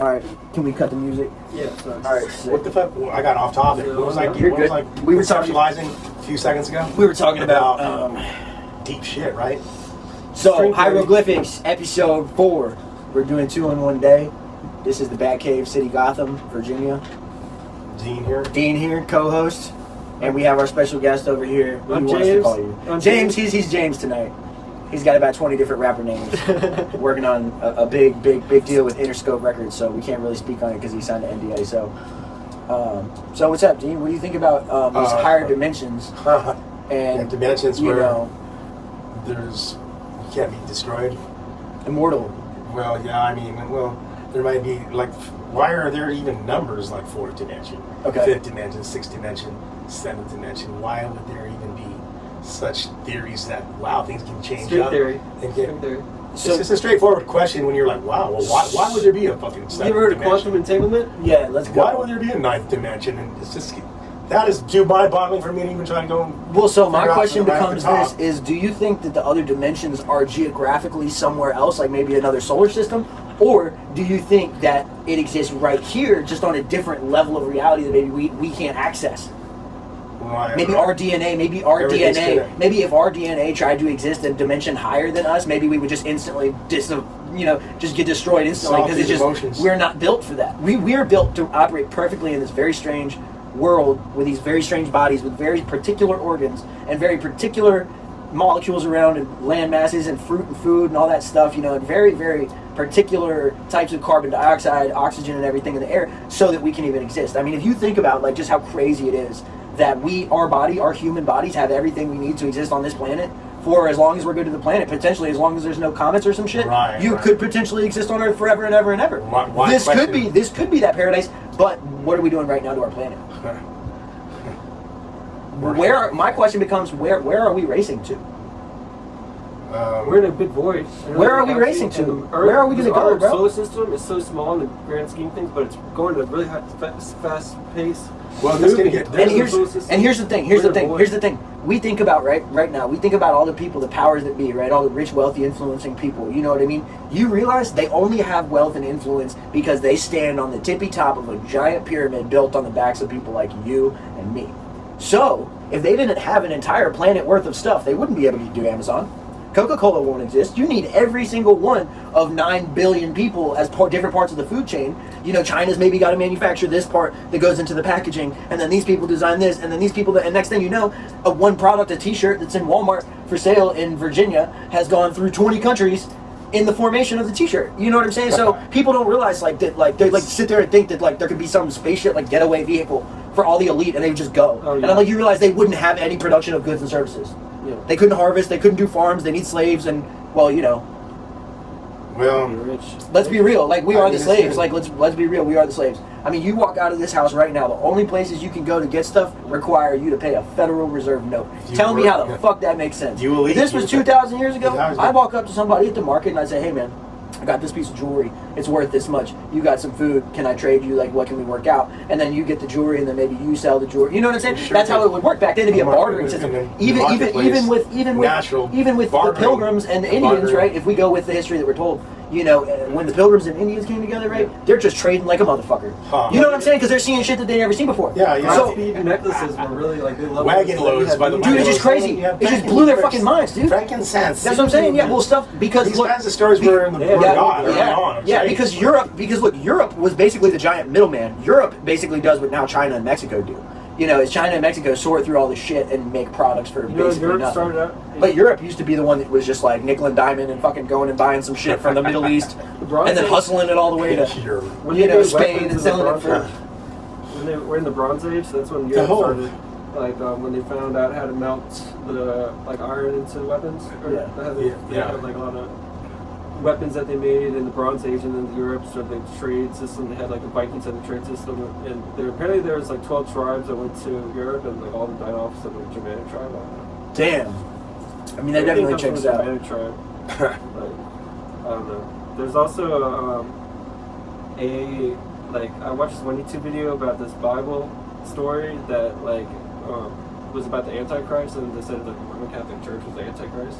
Alright, can we cut the music? Yeah. Alright. What the fuck? I got off topic. What was I? You're good. We were conceptualizing a few seconds ago. We were talking about deep shit, right? So, Highroglyphics, episode 4. We're doing 2 in 1 day. This is the Batcave, City, Gotham, Virginia. Dean here, co-host. And we have our special guest over here. Who I'm wants James. to call you? I'm James. He's James tonight. He's got about 20 different rapper names. Working on a big deal with Interscope Records, so we can't really speak on it because he signed an NDA. So what's up, Dean? What do you think about these higher dimensions? And dimensions you where know, you can't be destroyed. Immortal. Well, yeah, I mean, there might be, like, why are there even numbers like 4th dimension, Okay. 5th dimension, 6th dimension, 7th dimension? Why would there even be such theories that, wow, things can change String up? theory. String theory. So, it's just a straightforward question when you're like, wow, well, why would there be a fucking 7th You ever heard of dimension? quantum entanglement? yeah, let's go. Why would there be a 9th dimension? And it's just, that is too mind-boggling for me to even try to go and Well, so my figure out question right off becomes the top. this, is do you think that the other dimensions are geographically somewhere else, like maybe another solar system? Or do you think that it exists right here, just on a different level of reality that maybe we can't access? Well, Maybe our DNA, maybe if our DNA tried to exist in a dimension higher than us, maybe we would just instantly just get destroyed instantly because it's just emotions. We're not built for that. We're built to operate perfectly in this very strange world with these very strange bodies with very particular organs and very particular molecules around and land masses and fruit and food and all that stuff, and very particular types of carbon dioxide, oxygen, and everything in the air so that we can even exist. I mean, if you think about like just how crazy it is that our human bodies have everything we need to exist on this planet for as long as we're good to the planet, potentially as long as there's no comets or some shit, you could potentially exist on Earth forever and ever and ever. This could be that paradise, but what are we doing right now to our planet? My question becomes, where are we racing to? We're in a big void. Where are we racing to? Where are we going to go, bro? Our solar system is so small in the grand scheme of things, but it's going at a really fast pace. Well, this can get. And here's the thing. We think about right now. We think about all the people, the powers that be, right? All the rich, wealthy, influencing people. You know what I mean? You realize they only have wealth and influence because they stand on the tippy top of a giant pyramid built on the backs of people like you and me. So if they didn't have an entire planet worth of stuff, they wouldn't be able to do Amazon. Coca-Cola won't exist. You need every single one of 9 billion people as different parts of the food chain. China's maybe got to manufacture this part that goes into the packaging, and then these people design this, and then these people, and next thing you know, one product, a t-shirt that's in Walmart for sale in Virginia has gone through 20 countries in the formation of the t-shirt. You know what I'm saying? So people don't realize they sit there and think that there could be some spaceship getaway vehicle for all the elite, and they would just go. Oh, yeah. And you realize they wouldn't have any production of goods and services. Yeah. They couldn't harvest, they couldn't do farms, they need slaves, and let's be real, we are the slaves. Let's be real, we are the slaves. I mean, you walk out of this house right now, the only places you can go to get stuff require you to pay a Federal Reserve note. Tell me how the fuck that makes sense. If this was 2,000 years ago, I'd walk up to somebody at the market and I'd say, hey man, I got this piece of jewelry, it's worth this much, you got some food, can I trade you, what can we work out? And then you get the jewelry and then maybe you sell the jewelry. You know what I'm saying? Sure. That's how it would work back then. It'd be a bartering system. Even with the Pilgrims and the Indians, right? If we go with the history that we're told, when the Pilgrims and Indians came together, right? They're just trading like a motherfucker. You know what I'm saying? Because they're seeing shit that they never seen before. Yeah. So necklaces were really they love wagon loads by the dude, it's just crazy. It just blew their fucking minds, dude. Frankincense. That's what I'm saying. Yeah, well, stuff because these kinds of stories were in the because Europe was basically the giant middleman. Europe basically does what now China and Mexico do. As China and Mexico sort through all the shit and make products for basically nothing. But Europe used to be the one that was just nickel and diamond and fucking going and buying some shit from the Middle East and then hustling it all the way to Spain and selling it for. When they were in the Bronze Age, that's when Europe started. When they found out how to melt the iron into weapons. They had a lot of weapons that they made in the Bronze Age, and then Europe started the trade system. They had the Vikings had the trade system, and apparently there was 12 tribes that went to Europe, and all of them died off except the Germanic tribe. Damn. I mean, that definitely checks out. Germanic tribe. I don't know. There's also I watched this one YouTube video about this Bible story that was about the Antichrist, and they said the Roman Catholic Church was the Antichrist.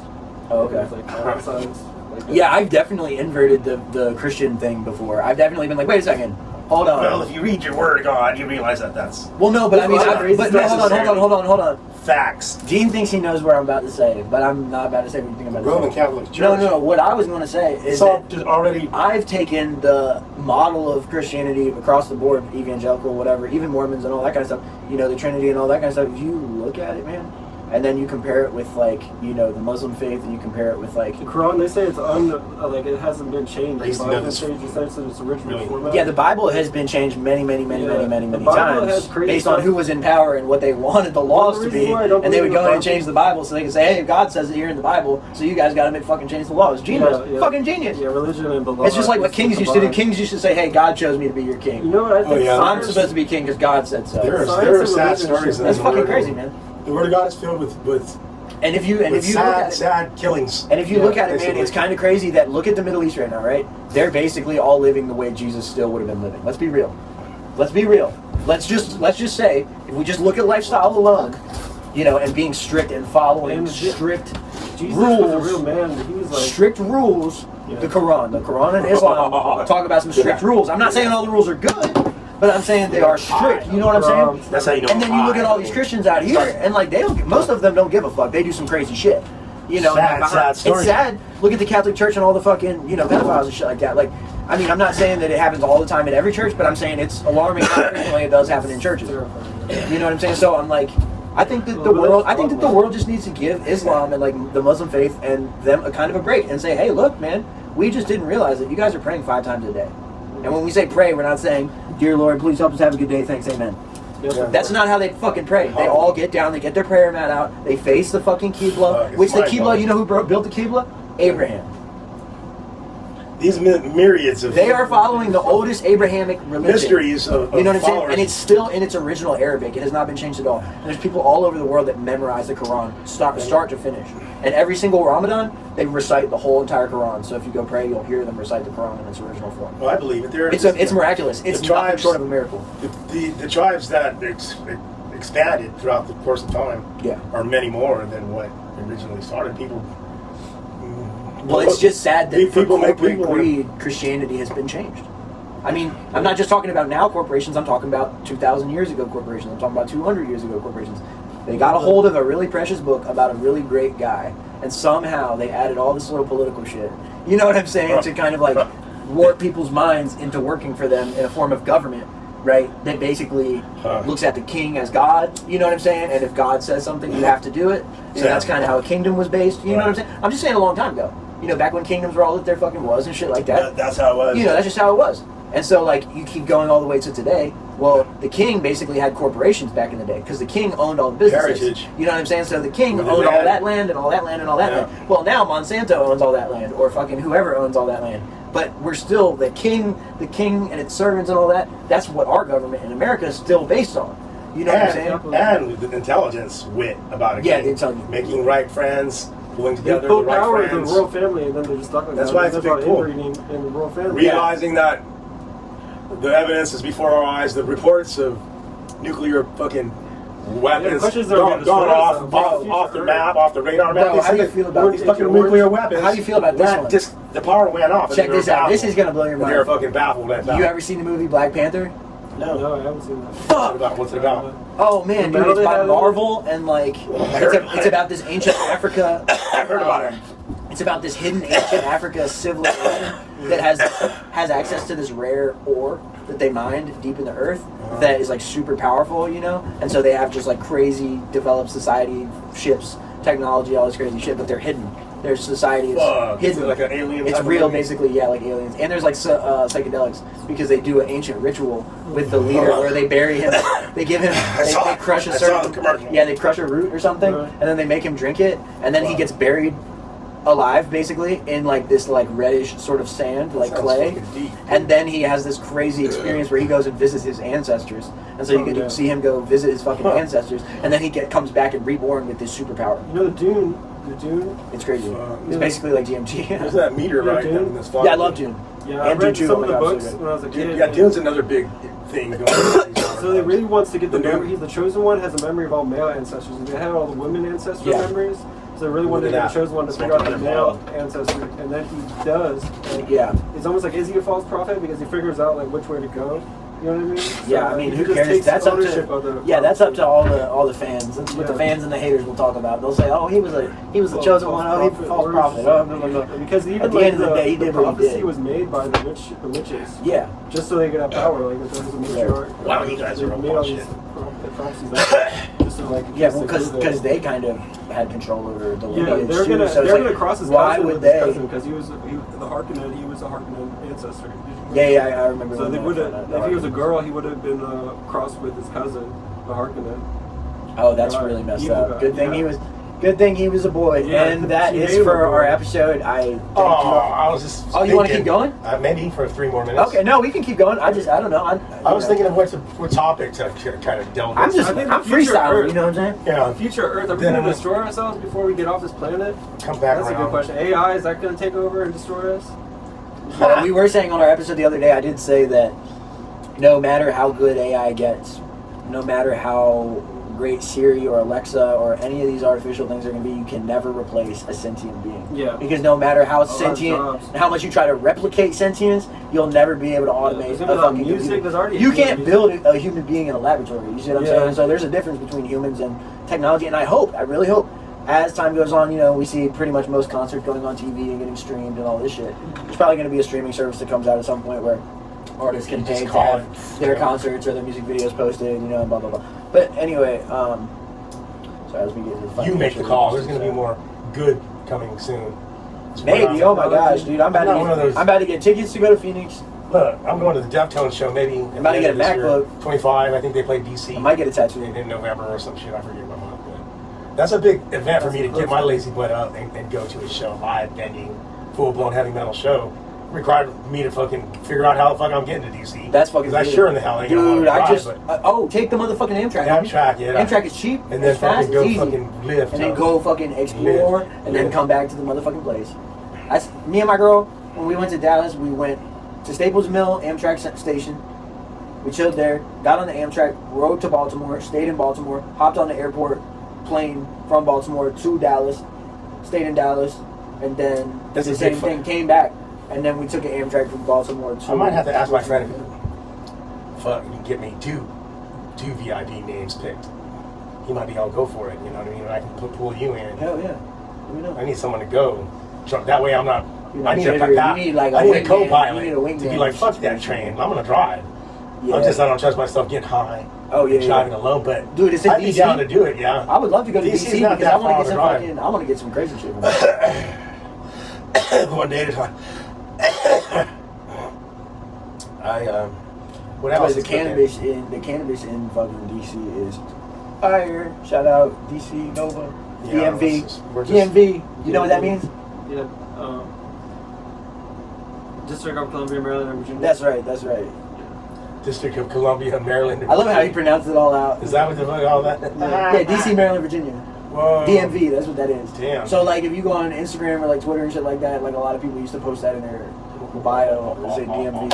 Oh, okay. It was science. Like that. Yeah, I've definitely inverted the Christian thing before. I've definitely been like, wait a second, hold on. Well, if you read your word of God, you realize that that's Well, no, but I mean, That's hold on. facts. Gene thinks he knows what I'm about to say, but I'm not about to say anything about Roman Catholic Church. No. What I was going to say is It's all that just already. I've taken the model of Christianity across the board, evangelical, whatever, even Mormons and all that kind of stuff, you know, the Trinity and all that kind of stuff. If you look at it, man, and then you compare it with, like, you know, the Muslim faith, and you compare it with, like... The Quran, they say it's like it hasn't been changed. They The Bible hasn't changed since its original format. Yeah, the Bible has been changed many Bible times has crazy based on stuff. who was in power and what they wanted the laws to be, and they would go in and change the Bible so they could say, hey, God says it here in the Bible, so you guys got to fucking change the laws. Genius. Yeah. Fucking genius. Yeah, religion and the law. It's just like what kings used to do. Kings used to say, hey, God chose me to be your king. You know what I think? I'm supposed to be king because God said so. There are sad stories. That's fucking crazy, man. The Word of God is filled with And if you look at it, sad killings. and if you look at it, man, it's kind of crazy that look at the Middle East right now, right? They're basically all living the way Jesus still would have been living. Let's be real. Let's be real. Let's just say, if we just look at lifestyle alone, you know, and being strict and following strict Jesus rules, was a real man. He was like strict rules. The Quran and Islam talk about some strict rules. I'm not saying all the rules are good, but I'm saying they are strict. You know what I'm saying? That's how you know. And then you look at all these Christians out here, and like most of them don't give a fuck. They do some crazy shit. You know, sad stories. It's sad. Look at the Catholic Church and all the fucking, you know, pedophiles and shit like that. Like, I mean, I'm not saying that it happens all the time in every church, but I'm saying it's alarming how frequently it does happen in churches. You know what I'm saying? So I'm like, I think that the world just needs to give Islam and like the Muslim faith and them a kind of a break and say, hey, look, man, we just didn't realize that you guys are praying 5 times a day. And when we say pray, we're not saying, dear Lord, please help us have a good day, thanks, amen. That's not how they fucking pray. They all get down, they get their prayer mat out, they face the fucking Qibla, which the Qibla, you know who built the Qibla? Abraham. These myriads of... They are following the oldest Abrahamic religion. Mysteries of you know what I'm saying? followers. And it's still in its original Arabic. It has not been changed at all. And there's people all over the world that memorize the Quran, start to finish. And every single Ramadan, they recite the whole entire Quran. So if you go pray, you'll hear them recite the Quran in its original form. Well, I believe it. It's miraculous. It's nothing short of a miracle. The tribes that expanded throughout the course of time are many more than what originally started. People... Well, it's just sad that for corporate people greed, Christianity has been changed. I mean, I'm not just talking about now corporations, I'm talking about 2,000 years ago corporations, I'm talking about 200 years ago corporations. They got a hold of a really precious book about a really great guy, and somehow they added all this little political shit. You know what I'm saying? To kind of like warp people's minds into working for them in a form of government, right? That basically looks at the king as God, you know what I'm saying? And if God says something, you have to do it. And that's kind of how a kingdom was based, you know what I'm saying? I'm just saying a long time ago. You know, back when kingdoms were all that there fucking was and shit like that. That's how it was. You know, that's just how it was. And so, like, you keep going all the way to today. Well, the king basically had corporations back in the day because the king owned all the businesses. Heritage. You know what I'm saying? So the king owned all that land and all that land and all that land. Well, now Monsanto owns all that land, or fucking whoever owns all that land. But we're still the king and its servants and all that. That's what our government in America is still based on. You know what I'm saying? And the intelligence, wit about it. Yeah, the intelligence. Making right friends, pulling They together pulled the right power friends. in the royal family, and then they just stuck with That's that. why it's a big pull. Inbreeding in the royal family. Realizing that the evidence is before our eyes, the reports of nuclear fucking weapons gone off the map, off the radar map. Bro, how do you feel about these fucking nuclear weapons? How do you feel about this one? Just the power went off. Check this out. This is gonna blow your mind. They're fucking baffled at that. You ever seen the movie Black Panther? No, I haven't seen that. Fuck! What's it about? Oh man, dude, it's by Marvel, and like, it's about this ancient Africa. I heard about it. It's about this hidden ancient Africa civilization that has access to this rare ore that they mined deep in the earth that is like super powerful, you know. And so they have just like crazy developed society, ships, technology, all this crazy shit, but they're hidden. Their society is hidden. Like an alien. It's real, basically, yeah, like aliens. And there's like psychedelics because they do an ancient ritual with the leader where they bury him. They give him, they crush a certain, they crush a root or something, and then they make him drink it, and then he gets buried alive, basically, in like this like reddish sort of sand, like clay. And then he has this crazy experience where he goes and visits his ancestors, and so you can see him go visit his fucking ancestors, and then he comes back and reborn with this superpower. You know the Dune. It's crazy. It's basically like DMT. There's that meteor right in this fog. Yeah, I love Dune. Yeah, I read some of the books when I was a kid. Yeah, Dune's another big thing going on. So he really wants to get the memory. He's the chosen one, has a memory of all male ancestors. And they have all the women ancestor memories. So really one day he chose one to figure out the male ancestry, and then he does. Yeah. It's almost like, is he a false prophet? Because he figures out like which way to go. You know what I mean? So, yeah, I mean, who cares? That's up to that's up to all the fans. That's what the fans and the haters will talk about. They'll say, "Oh, he was the chosen one. Oh, he's a false prophet." Oh, because even at the end of the day, he did what he did. Prophecy was made by the witches. Yeah, just so they could have power. Like if there was a matriarch. Wow, you guys are all bullshit. Because they kind of had control over the lineage. They're gonna cross his cousin with his cousin because he was a Harkonnen ancestor. Yeah, I remember. So they would have, if he was a girl, he would have been crossed with his cousin, the Harkonnen. Oh, that's really messed up. Good thing he was a boy. Yeah, and that is for our episode. I was just. Oh, you want to keep going? Maybe for 3 more minutes. Okay, no, we can keep going. I don't know. I was thinking of what topic to kind of delve into. I'm freestyling. You know what I'm saying? Yeah. Future Earth. Are we going to destroy ourselves before we get off this planet? Come back. That's a good question. AI, is that going to take over and destroy us? We were saying on our episode the other day, I did say that no matter how good AI gets, no matter how great Siri or Alexa or any of these artificial things are going to be, you can never replace a sentient being. Yeah. Because no matter how sentient, how much you try to replicate sentience, you'll never be able to automate a fucking music. You can't build a human being in a laboratory. You see what I'm saying? So there's a difference between humans and technology, and I really hope, as time goes on, we see pretty much most concerts going on TV and getting streamed and all this shit. There's probably going to be a streaming service that comes out at some point where artists can pay to have their concerts or their music videos posted, and blah, blah, blah. But anyway, so as we get into the you make the call. There's going to be more good coming soon. Maybe. Oh my gosh, dude. I'm about to get tickets to go to Phoenix. Look, I'm going to the Deftones show maybe. I'm about to get a MacBook. 25. I think they play DC. I might get a tattoo in November or some shit. I forget what month. That's a big event for me to get my lazy butt up and go to a show, live venue, full-blown heavy metal show. It required me to fucking figure out how the fuck I'm getting to DC. That's fucking Because I sure in the hell ain't dude, gonna take the motherfucking Amtrak. Amtrak, yeah. Amtrak is cheap, and then fast, fucking go easy. fucking live. And then go fucking explore, and then come back to the motherfucking place. That's me and my girl. When we went to Dallas, we went to Staples Mill Amtrak station. We chilled there, got on the Amtrak, rode to Baltimore, stayed in Baltimore, hopped on the airport plane from Baltimore to Dallas, stayed in Dallas, and then the same thing, came back, and then we took an Amtrak from Baltimore to... I might have to ask my friend if you can get me two VIP names picked. He might be able to go for it, you know what I mean? And I can pull you in. Hell yeah. Let me know. I need someone to go. So that way I'm not... I need a co-pilot to be like, fuck that train. I'm going to drive. Yeah. I don't trust myself getting high. Oh yeah, driving alone, but dude, it's in I'd DC. be down to do it. Yeah, I would love to go to DC because I want to get some crazy shit. One day at a time. What else? The cannabis in fucking DC is fire. Shout out DC Nova, DMV, DMV. You know what that means? Yeah. District of Columbia, Maryland, and Virginia. That's right. District of Columbia, Maryland. I love how you pronounce it all out. Is that what the fuck all that? Yeah, DC, Maryland, Virginia. Whoa. DMV, that's what that is. Damn. So like if you go on Instagram or like Twitter and shit like that, like a lot of people used to post that in their bio and say DMV.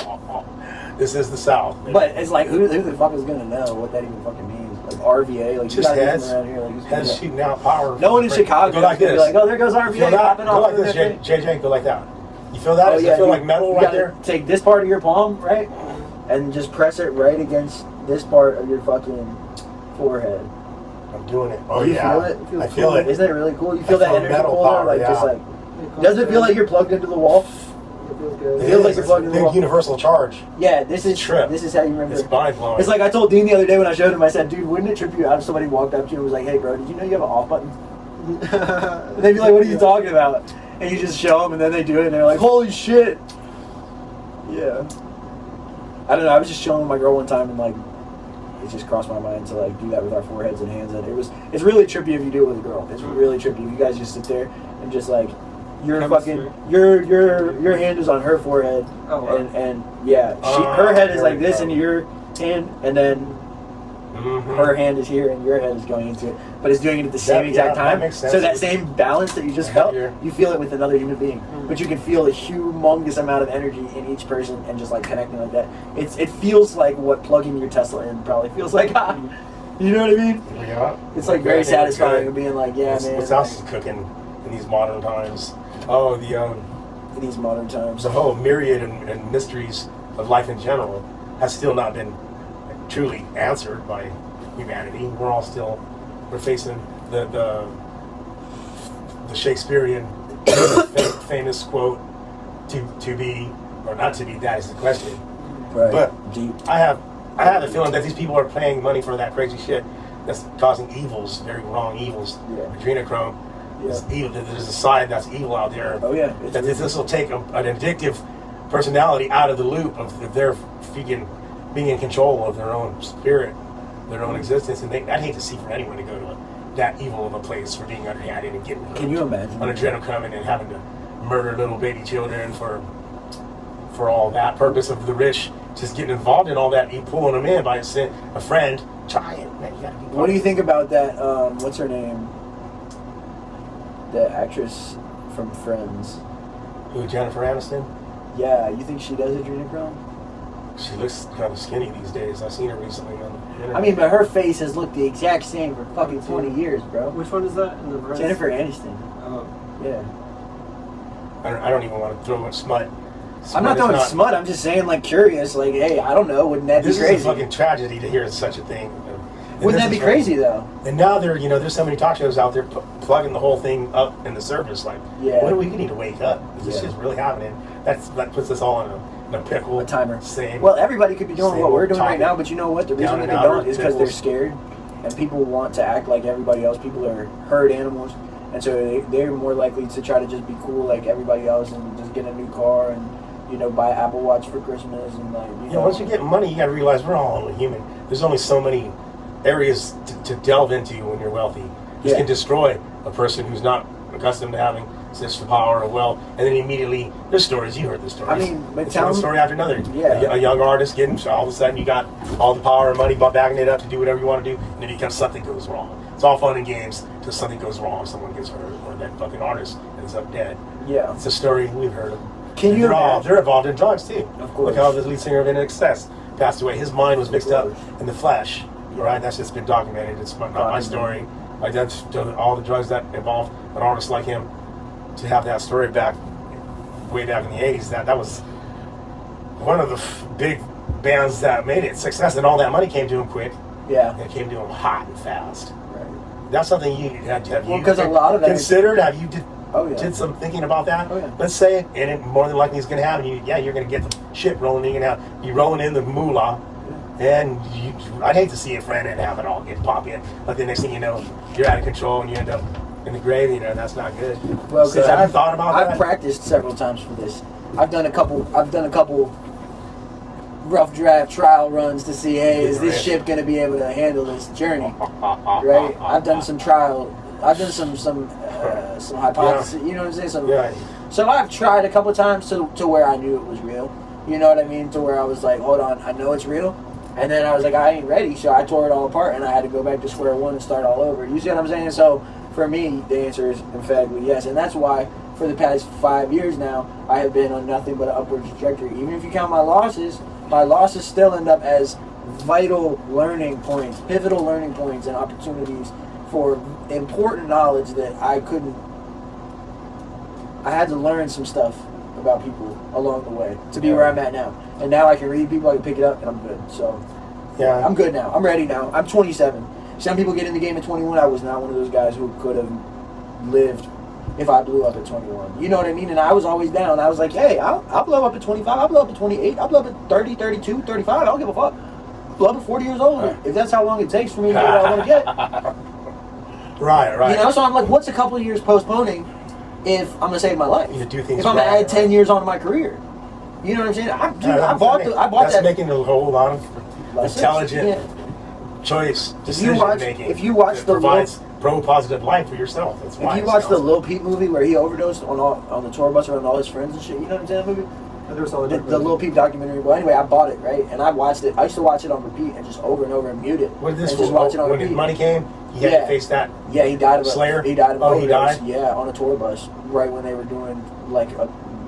This is the South. But it's like who the fuck is gonna know what that even fucking means? Like RVA, like just you heads around here, like heads shooting out power. No one in Chicago go like this. Be like, oh, there goes RVA popping off. Go like this, JJ. Go like that. You feel that? Does it feel like metal right there? Take this part of your palm, right? And just press it right against this part of your fucking forehead. I'm doing it. Oh, you feel it? I feel it. Isn't it really cool? You feel that energy pull there? Like, just like, does it feel like you're plugged into the wall? It feels good. It feels like you're plugged into the wall. Big universal charge. Yeah, this is how you remember. It's mind-blowing. It's like I told Dean the other day when I showed him, I said, dude, wouldn't it trip you out if somebody walked up to you and was like, hey, bro, did you know you have an off button? And they'd be like, what are you talking about? And you just show them, and then they do it, and they're like, holy shit. Yeah. I don't know, I was just showing my girl one time, and like, it just crossed my mind to like do that with our foreheads and hands, and it's really trippy if you do it with a girl. It's really trippy if you guys just sit there and just like, your hand is on her forehead, and her head is like this, and your hand, and then her hand is here and your head is going into it, but it's doing it at the same exact time. That makes sense. So that same balance that you just felt, you feel it with another human being, but you can feel a humongous amount of energy in each person and just like connecting like that. It feels like what plugging your Tesla in probably feels like. You know what I mean? Yeah. It's like very satisfying being like, yeah, man. What else is cooking in these modern times? Oh, in these modern times. the whole myriad and mysteries of life in general has still not been truly answered by humanity. We're facing the Shakespearean famous quote, to be or not to be, that is the question. Right. But Deep. I have the feeling that these people are paying money for that crazy shit that's causing evils, very wrong evils. Yeah. Adrenochrome. Yeah. Is evil. There's a side that's evil out there. Oh yeah. That this will take an addictive personality out of the loop of their freaking being in control of their own spirit, their own existence, and I'd hate to see for anyone to go to that evil of a place for being underhanded and getting Can you imagine on adrenochrome and having to murder little baby children for all that purpose of the rich just getting involved in all that, pulling them in by a friend. Try it, man. You gotta be. What do you think about that? What's her name? The actress from Friends. Who, Jennifer Aniston? Yeah, you think she does adrenochrome? She looks kind of skinny these days. I've seen her recently on the internet. I mean, but her face has looked the exact same for fucking 20 years, bro. Which one is that in the rest? Jennifer Aniston. Oh. Yeah. I don't even want to throw much smut. I'm not throwing smut. I'm just saying, like, curious. Like, hey, I don't know. Wouldn't that be This crazy? is a fucking tragedy to hear such a thing. And Wouldn't this that be is crazy, though? And now there's so many talk shows out there plugging the whole thing up in the surface. Like, Yeah. what do we need to wake up? This Yeah. shit's really happening. That puts us all in a pickle. A timer. Same. Well, everybody could be doing same what we're old doing right topic. now, but you know what? The reason Down that and they outer don't is because they're pickles. scared, and people want to act like everybody else. People are herd animals, and so they're more likely to try to just be cool like everybody else and just get a new car and, you know, buy Apple Watch for Christmas and, like, you know. Once you get money, you got to realize we're all only human. There's only so many areas to delve into when you're wealthy. This Yeah. can destroy a person who's not accustomed to having this power of wealth, and then immediately there's stories. You heard the stories. I mean, but it's tell one me- story after another. Yeah. A young artist getting, all of a sudden you got all the power and money, backing it up to do whatever you want to do, and then because something goes wrong. It's all fun and games until something goes wrong, someone gets hurt, or that fucking artist ends up dead. Yeah. It's a story we've heard of. Can And you they're imagine? involved in drugs too. Of course. Look how the lead singer of NXS passed away. His mind was mixed up in the flesh. Right? That's just been documented. It's not my story. Like, that's all the drugs that involved an artist like him. To have that story way back in the 80s, that was one of the big bands that made it success, and all that money came to him quick. Yeah. And it came to him hot and fast. Right. That's something you have Well, 'cause a lot of that is- considered. Oh, yeah. Did some thinking about that? Oh, yeah. Let's say, and it more than likely is going to happen. You're going to get the shit rolling. You're going to be rolling in the moolah, and I'd hate to see a friend and have it all get pop in. Like the next thing you know, you're out of control and you end up in the grave. You know, that's not good. Well, So because have you I've thought about that? I've practiced several times for this. I've done a couple rough draft trial runs to see, hey, is this ship going to be able to handle this journey? Right? I've done some some hypothesis. You know what I'm saying? Yeah. So I've tried a couple times to where I knew it was real. You know what I mean? To where I was like, hold on, I know it's real. And then I was like, I ain't ready. So I tore it all apart and I had to go back to square one and start all over. You see what I'm saying? So for me, the answer is emphatically yes. And that's why for the past 5 years now, I have been on nothing but an upward trajectory. Even if you count my losses still end up as vital learning points, pivotal learning points and opportunities for important knowledge that I had to learn some stuff about people along the way to be where I'm at now. And now I can read people, I can pick it up, and I'm good. So Yeah. I'm good now. I'm ready now. I'm 27. Some people get in the game at 21. I was not one of those guys who could have lived if I blew up at 21. You know what I mean? And I was always down. I was like, hey, I'll blow up at 25. I'll blow up at 28. I'll blow up at 30, 32, 35. I don't give a fuck. I'll blow up at 40 years old. If that's how long it takes for me to get what I want to get. Right. You know, so I'm like, what's a couple of years postponing if I'm going to save my life? You do things if I'm going to right, add 10 years onto my career. You know what I'm saying? I bought That's that. making a whole lot of intelligent Yeah. choice decision making. If you watch that the provides positive life for yourself. That's why. If you watch the Lil Peep movie where he overdosed on the tour bus around all his friends and shit, you know what I'm saying? That movie? I never saw The Lil Peep documentary. Well, anyway, I bought it, right? And I watched it. I used to watch it on repeat and just over and over and mute it. What did this and just watch it on when repeat. his money came, he had to face that. Yeah, he died of Slayer? He died of Oh, overdose. he died? Yeah, on a tour bus, right when they were doing like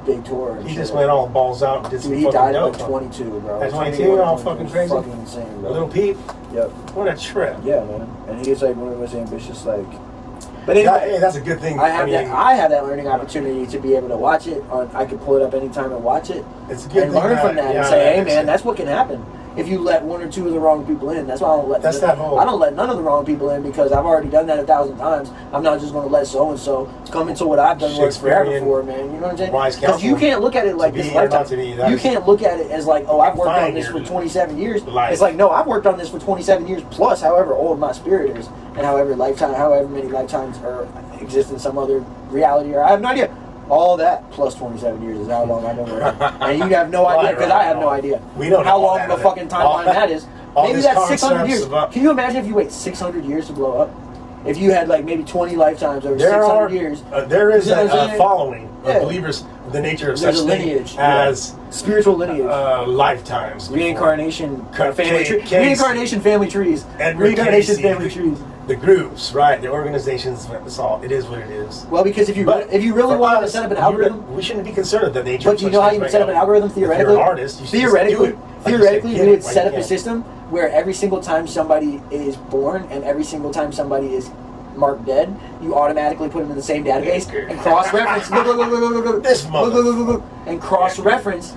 big tour. And He shit. just went all balls out and did some Dude, he fucking died at dope. like 22, bro. At 22, all fucking crazy. Fucking insane, bro. Little Peep. Yep. What a trip. Yeah, man. And he's like one of the most ambitious, like. But anyway, Hey, that's a good thing. I have that learning opportunity to be able to watch it. I could pull it up anytime and watch it. It's a good and thing learn from that yeah, and say, hey, man, that's what can happen. If you let one or two of the wrong people in, that's why I don't let. I don't let none of the wrong people in because I've already done that 1,000 times. I'm not just going to let so and so come into what I've done works forever for, man. You know what I'm saying? Because you can't look at it like this lifetime. You can't look at it as like, oh, I've worked on this for 27 years. It's like, no, I've worked on this for 27 years plus, however old my spirit is, and however many lifetimes exist in some other reality, or I have no idea. All that plus 27 years is how long I've been working. And you have no idea, because I have no idea. We don't how know long of a fucking timeline that is. Maybe that's 600 years. Can you imagine if you wait 600 years to blow up? If you had like maybe 20 lifetimes over 600 years. There is a following of believers of the nature of such lineage as spiritual lineage, lifetimes, reincarnation, family trees, reincarnation family trees, reincarnation family trees. The groups, right? The organizations. It is what it is. Well, because if you really wanted to set up an algorithm, we shouldn't be concerned with the nature. But do you know how you would set up an algorithm theoretically? If you're an artist, theoretically, we would set up a system where every single time somebody is born and every single time somebody is marked dead, you automatically put them in the same database and cross-reference. And cross-reference.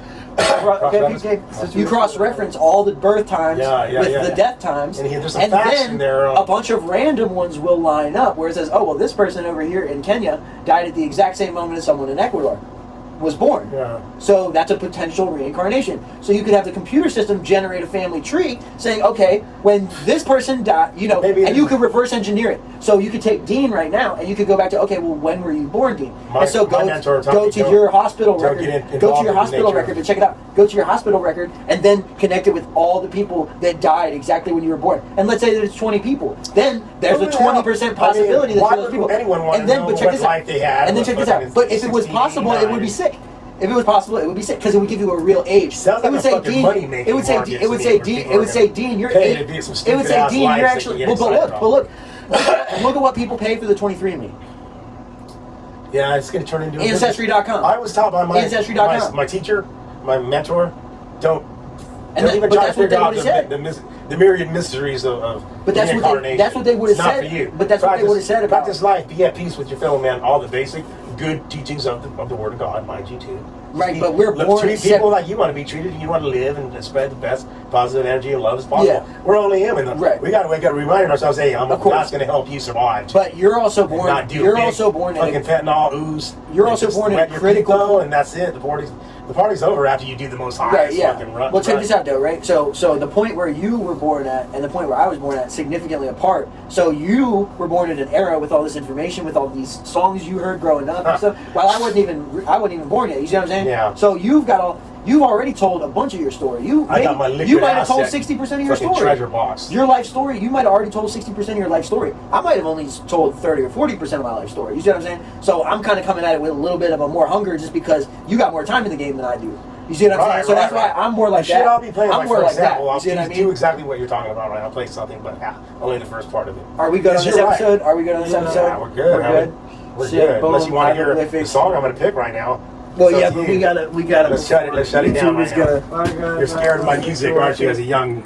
You cross-reference all the birth times with the death times, and then a bunch of random ones will line up where it says, oh, well, this person over here in Kenya died at the exact same moment as someone in Ecuador was born. So that's a potential reincarnation. So you could have the computer system generate a family tree saying, okay, when this person died, and you could reverse engineer it. So you could take Dean right now and you could go back to, okay, well, when were you born, Dean? And so go to your hospital record. Go to your hospital record and check it out. Go to your hospital record and then connect it with all the people that died exactly when you were born. And let's say that it's 20 people. Then there's a 20% possibility that you're those people. And then, but check this out. And then check this out. But if it was possible, it would be sick. If it was possible, it would be sick because it would give you a real age. Sounds like it would say Dean, you're 8. It would say Dean, you're actually. But look at what people pay for the 23andMe. Yeah, it's going to turn into Ancestry.com. I was taught by my teacher, my mentor, don't even try to figure out the myriad mysteries of reincarnation. That's what they would have said. Not for you. But that's what they would have said about practice life. Be at peace with your fellow man. All the basic good teachings of the Word of God, mind you too. Right, but we're born treat people like you want to be treated, and you want to live and spread the best positive energy and love as possible. Yeah. We're only human. We got to wake up, reminding ourselves, hey, God's going to help you survive. But you're also born. You're also born in fucking fentanyl ooze. You're also born in a critical, and that's it. The party's over after you do the most high. Right, yeah. Well, check this out, though, right? So the point where you were born at and the point where I was born at, significantly apart. So you were born in an era with all this information, with all these songs you heard growing up and stuff. While I wasn't even born yet. You see what I'm saying? Yeah. So you've already told a bunch of your story. You might have told 60% of your story. Treasure box. Your life story. You might have already told 60% of your life story. I might have only told 30 or 40% of my life story. You see what I'm saying? So I'm kind of coming at it with a little bit of a more hunger, just because you got more time in the game than I do. You see what I'm saying? So that's why I'm more like that. I'll be playing I'm more like that. I'll do exactly what you're talking about. Right? I'll play something, but only the first part of it. Are we good on this episode? Are we good on this episode? Yeah, we're good. We're good. Unless you want to hear the song I'm going to pick right now. Well, yeah, but we gotta. Let's shut it down right now. You're scared of my music, aren't you, as a young